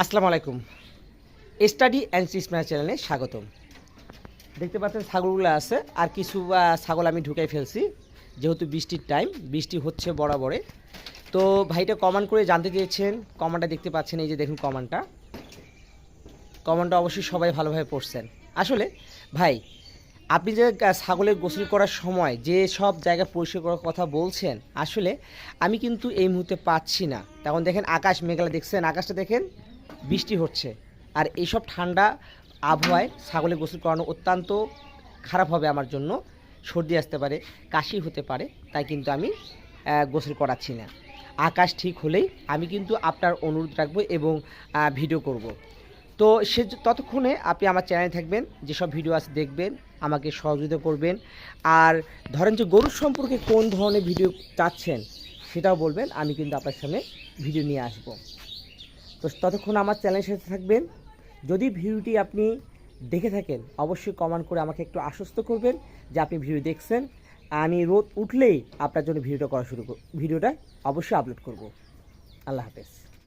আসসালামু আলাইকুম। Study and system চ্যানেলে স্বাগতম। দেখতে পাচ্ছেন ছাগলগুলো আছে, আর কিছু ছাগল আমি ঢুকাই ফেলছি, যেহেতু বৃষ্টির টাইম, বৃষ্টি হচ্ছে বরাবরে। তো ভাইটা কমেন্ট করে জানতে চেয়েছেন, কমেন্টটা দেখতে পাচ্ছেন, এই যে দেখুন কমেন্টটা অবশ্যই সবাই ভালোভাবে পড়ছেন। আসলে ভাই, আপনি যে ছাগলের গোসল করার সময় যে সব জায়গা পরিষ্কার করার কথা বলছেন, আসলে আমি কিন্তু এই মুহূর্তে পাচ্ছি না। তখন দেখেন আকাশ মেঘলা, দেখছেন আকাশটা দেখেন, বৃষ্টি হচ্ছে। আর এইসব ঠান্ডা আবহাওয়ায় ছাগলের গোসল করানো অত্যন্ত খারাপ হবে আমার জন্য। সর্দি আসতে পারে, কাশি হতে পারে, তাই কিন্তু আমি গোসল করাচ্ছি না। আকাশ ঠিক হলেই আমি কিন্তু আপনার অনুরোধ রাখবো এবং ভিডিও করব। তো ততক্ষণে আপনি আমার চ্যানেলে থাকবেন, যেসব ভিডিও আছে দেখবেন, আমাকে সহযোগিতা করবেন। আর ধরেন যে গরুর সম্পর্কে কোন ধরনের ভিডিও চাচ্ছেন সেটাও বলবেন, আমি কিন্তু আপনার সামনে ভিডিও নিয়ে আসব। তো ততক্ষণ আমার চ্যানেলের সাথে থাকবেন। যদি ভিডিওটি আপনি দেখে থাকেন, অবশ্যই কমেন্ট করে আমাকে একটু আশ্বস্ত করবেন যে আপনি ভিডিও দেখছেন। আমি রোদ উঠলেই আপনার জন্য ভিডিওটা অবশ্যই আপলোড করব। আল্লাহ হাফেজ।